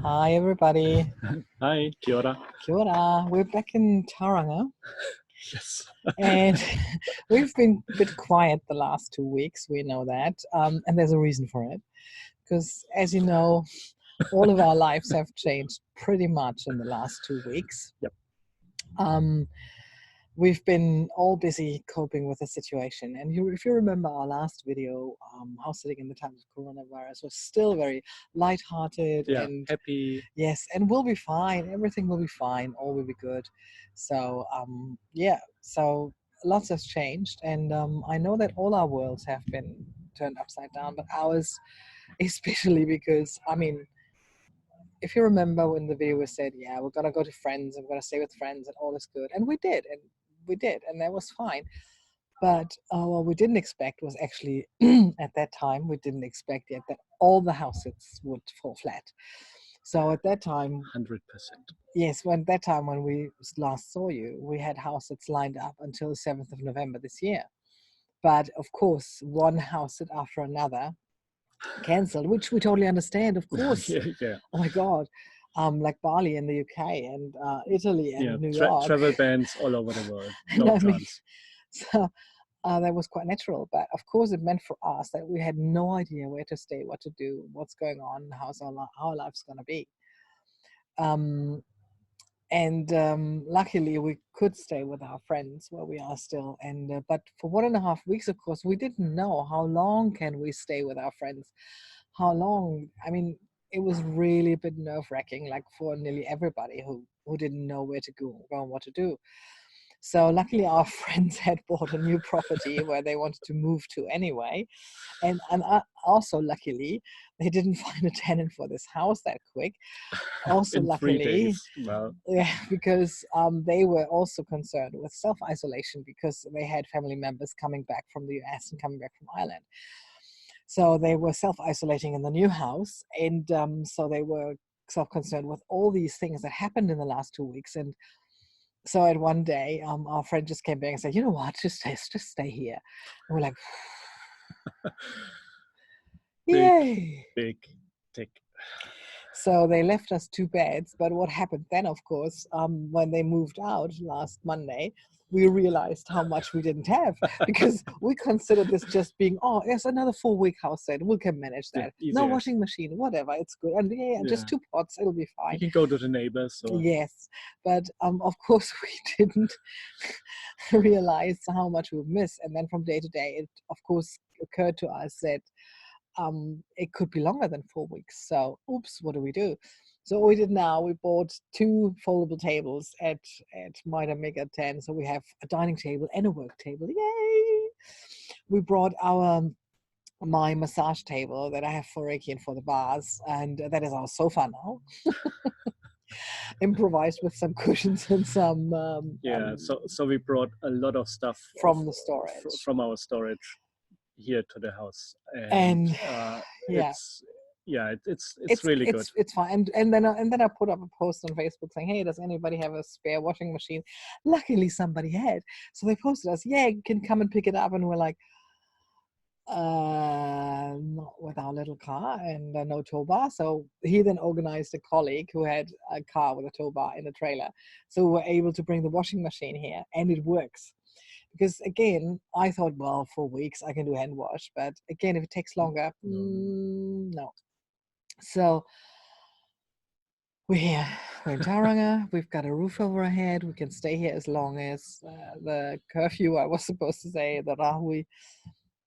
Hi, everybody. Hi, kia ora. Kia ora. We're back in Tauranga, Yes. and we've been a bit quiet the last 2 weeks. We know that, and there's a reason for it. Because, as you know, all of our lives have changed pretty much in the last 2 weeks. Yep. We've been all busy coping with the situation. And if you remember our last video, house sitting in the times of coronavirus was still very lighthearted and happy. yes, and we'll be fine. Everything will be fine. All will be good. So, so lots has changed. And I know that all our worlds have been turned upside down, but ours especially because, if you remember when the video was said, yeah, we're going to go to friends and we're going to stay with friends and all is good. And we did. And that was fine. But what we didn't expect was actually, at that time, we didn't expect yet that all the houses would fall flat. So at that time, 100%. yes, when we last saw you, we had houses lined up until the 7th of November this year. But of course, one house sit after another cancelled, which we totally understand, of course. Yeah. Oh my God. Like Bali in the UK and Italy and New York. Travel bans all over the world. And No chance. So that was quite natural. But of course, it meant for us that we had no idea where to stay, what to do, what's going on, how's our life's going to be. Luckily, we could stay with our friends where we are still. But for 1.5 weeks, of course, we didn't know how long can we stay with our friends. How long? It was really a bit nerve-wracking, like for nearly everybody who didn't know where to go and what to do. So luckily, our friends had bought a new property where they wanted to move to anyway. And also, luckily, they didn't find a tenant for this house that quick. Also, in luckily, 3 days. Wow. Yeah, because they were also concerned with self-isolation because they had family members coming back from the US and coming back from Ireland. So they were self-isolating in the new house. And so they were self-concerned with all these things that happened in the last 2 weeks. And so at one day, our friend just came back and said, you know what, just stay here. And we're like, yay. Big tick. So they left us 2 beds. But what happened then, of course, when they moved out last Monday, we realized how much we didn't have because we considered this just being, it's another 4-week house set. We can manage that. No washing machine, whatever, it's good. And just 2 pots, it'll be fine. You can go to the neighbors. So. Yes, but of course we didn't realize how much we miss. And then from day to day, it of course occurred to us that it could be longer than 4 weeks. So, oops, what do we do? So what we did now, we bought 2 foldable tables at Mitre Mega 10. So we have a dining table and a work table. Yay! We brought my massage table that I have for Reiki and for the bars, and that is our sofa now. Improvised with some cushions and some. So we brought a lot of stuff from the storage, from our storage here to the house, it's really good. It's fine. And then I put up a post on Facebook saying, hey, does anybody have a spare washing machine? Luckily somebody had, so they posted us, yeah, you can come and pick it up. And we're like, not with our little car and no tow bar. So he then organized a colleague who had a car with a tow bar in the trailer, so we were able to bring the washing machine here, and it works. Because again, I thought, well, 4 weeks I can do hand wash, but again, if it takes longer, no. So we're here. We're in Tauranga. We've got a roof over our head. We can stay here as long as the curfew, I was supposed to say, the Rahui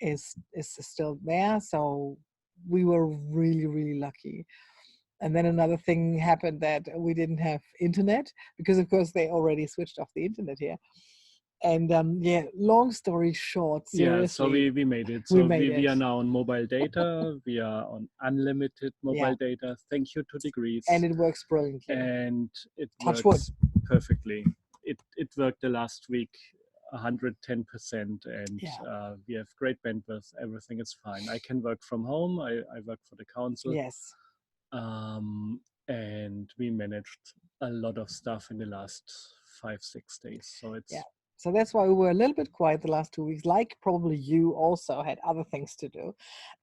is still there. So we were really, really lucky. And then another thing happened, that we didn't have internet because, of course, they already switched off the internet here. And long story short, seriously. Yeah, so we made it. So we are now on mobile data. We are on unlimited mobile data. Thank you to Gewis. And it works brilliantly. And it Touch works wood. perfectly. It worked the last week 110%, and we have great bandwidth. Everything is fine. I can work from home. I work for the council. Yes. And we managed a lot of stuff in the last 5-6 days. So it's So that's why we were a little bit quiet the last 2 weeks, like probably you also had other things to do.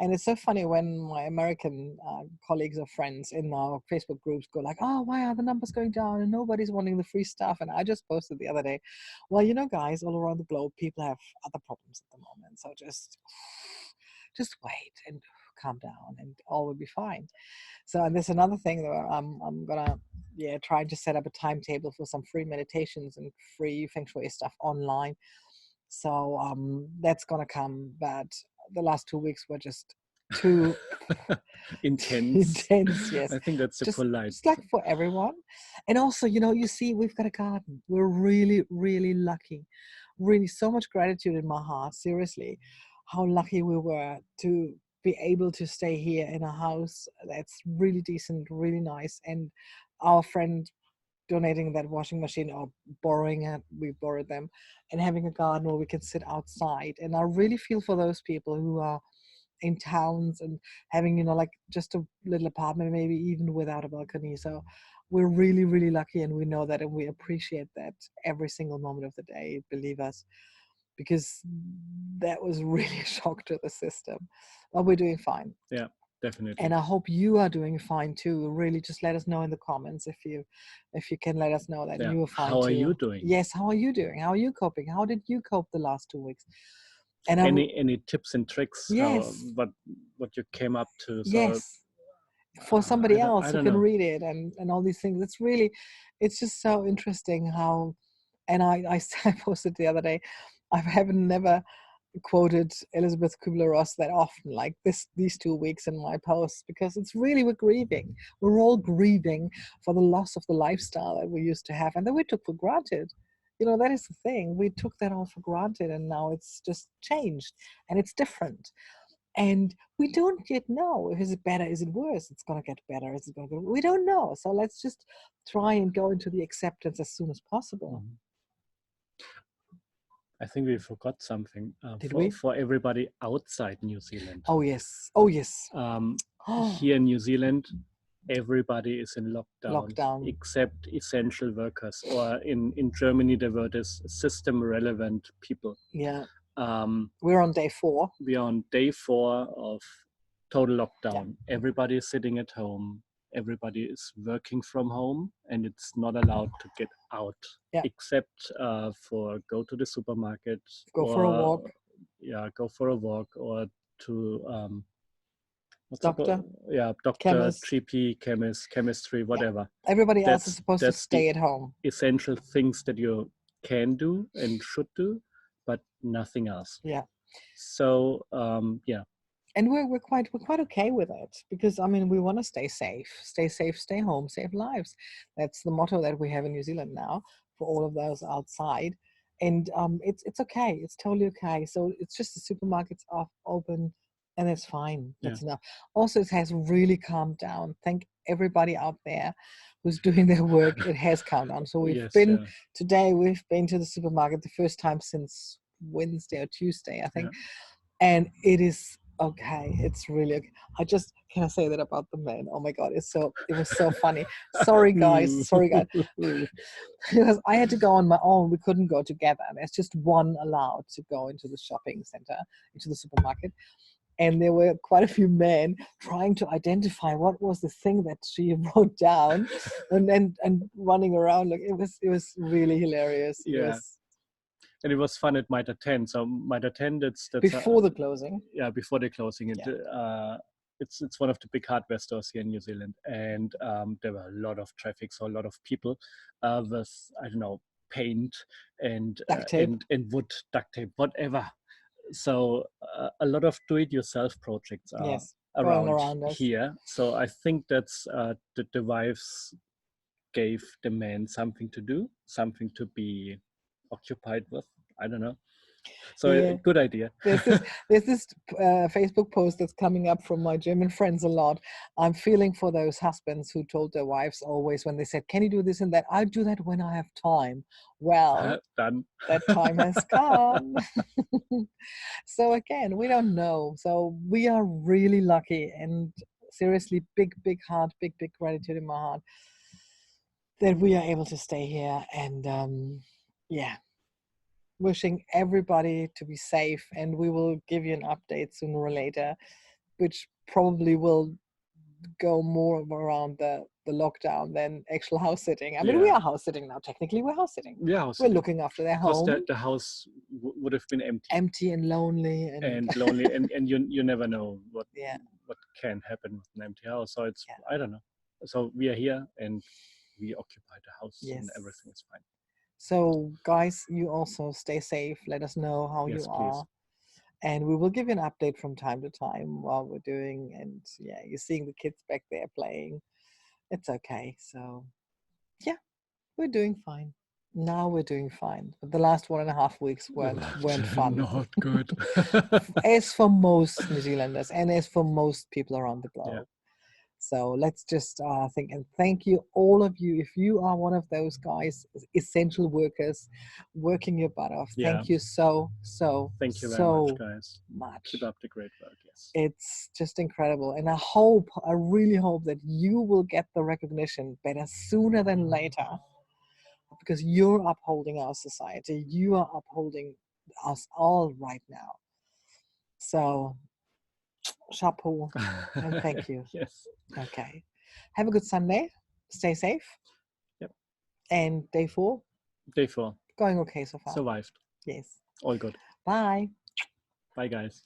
And it's so funny when my American colleagues or friends in our Facebook groups go like, oh, why are the numbers going down and nobody's wanting the free stuff? And I just posted the other day, well, you know, guys, all around the globe, people have other problems at the moment. So just wait and calm down and all will be fine. So, and there's another thing that I'm gonna try to set up a timetable for some free meditations and free feng shui stuff online. So that's gonna come. But the last 2 weeks were just too intense. Yes, I think that's polite. Just like for everyone. And also, you know, you see, we've got a garden. We're really, really lucky. Really, so much gratitude in my heart. Seriously, how lucky we were to be able to stay here in a house that's really decent, really nice. And our friend donating that washing machine or borrowing it, we borrowed them, and having a garden where we can sit outside. And I really feel for those people who are in towns and having, you know, like just a little apartment, maybe even without a balcony. So we're really, really lucky, and we know that, and we appreciate that every single moment of the day, believe us, because that was really a shock to the system. But we're doing fine. Yeah, definitely. And I hope you are doing fine too. Really, just let us know in the comments if you can let us know that you are fine too. How are you doing? Yes, how are you doing? How are you coping? How did you cope the last 2 weeks? And any tips and tricks? Yes. What you came up to? So, yes. For somebody else who can know. read it and all these things. It's just so interesting how, and I posted the other day, I haven't never quoted Elizabeth Kubler-Ross that often like these 2 weeks in my posts, because it's really, we're grieving. We're all grieving for the loss of the lifestyle that we used to have and that we took for granted. You know, that is the thing. We took that all for granted, and now it's just changed and it's different. And we don't yet know if is it better, is it worse, it's going to get better, is it going to go, we don't know. So let's just try and go into the acceptance as soon as possible. Mm-hmm. I think we forgot something. Did we? For everybody outside New Zealand. Oh yes. Oh yes. Here in New Zealand, everybody is in lockdown except essential workers, or in Germany the word is system relevant people. Yeah. We're on day 4. We are on day 4 of total lockdown. Yeah. Everybody is sitting at home. Everybody is working from home, and it's not allowed to get out, except for go to the supermarket, go for a walk. Yeah, go for a walk, or to doctor, doctor, chemist. GP, chemist, chemistry, whatever. Yeah. Everybody else is supposed to stay at home. Essential things that you can do and should do, but nothing else. Yeah. So and we're quite okay with it, because I mean, we want to stay safe, stay home, save lives. That's the motto that we have in New Zealand now for all of those outside. And it's okay, it's totally okay. So it's just the supermarkets are open, and it's fine. That's enough. Also, it has really calmed down. Thank everybody out there who's doing their work. It has calmed down. So today we've been to the supermarket the first time since Wednesday or Tuesday, I think. And it is okay. It's really okay. Can I say that about the men? Oh my God, it was so funny. Sorry guys. Because I had to go on my own. We couldn't go together. There's just one allowed to go into the shopping center, into the supermarket. And there were quite a few men trying to identify what was the thing that she wrote down, and running around. Like it was really hilarious. And it was fun at Mitre 10. So Mitre 10, that's before the closing. Yeah, before the closing. It's one of the big hardware stores here in New Zealand, and there were a lot of traffic, so a lot of people with, I don't know, paint and duct tape. And wood, duct tape, whatever. So a lot of do-it-yourself projects are around here. So I think that's the wives gave the men something to do, something to be occupied with. I don't know. So a good idea. There's this Facebook post that's coming up from my German friends a lot. I'm feeling for those husbands who told their wives always when they said, can you do this and that? I'll do that when I have time. Well, done. That time has come. So again, we don't know. So we are really lucky, and seriously, big heart, big gratitude in my heart that we are able to stay here. And wishing everybody to be safe, and we will give you an update sooner or later, which probably will go more around the lockdown than actual house sitting. I mean, we are house sitting now. Technically, we're house sitting. Yeah, we're looking after their home. Because the house would have been empty and lonely, and lonely, and you never know what can happen with an empty house. So it's I don't know. So we are here and we occupy the house, and everything is fine. So guys, you also stay safe. Let us know how you are. And we will give you an update from time to time while we're doing. And yeah, you're seeing the kids back there playing. It's okay. So yeah, we're doing fine. Now we're doing fine. But the last 1.5 weeks weren't fun. Not good. As for most New Zealanders and as for most people around the globe. Yeah. So let's just think, and thank you, all of you. If you are one of those guys, essential workers, working your butt off, thank you so thank you very much, guys. Keep up the great work. Yes, it's just incredible, and I really hope that you will get the recognition better sooner than later, because you're upholding our society. You are upholding us all right now. So chapeau and thank you. Yes. Okay. Have a good Sunday. Stay safe. Yep. And day 4? Day 4. Going okay so far. Survived. Yes. All good. Bye. Bye, guys.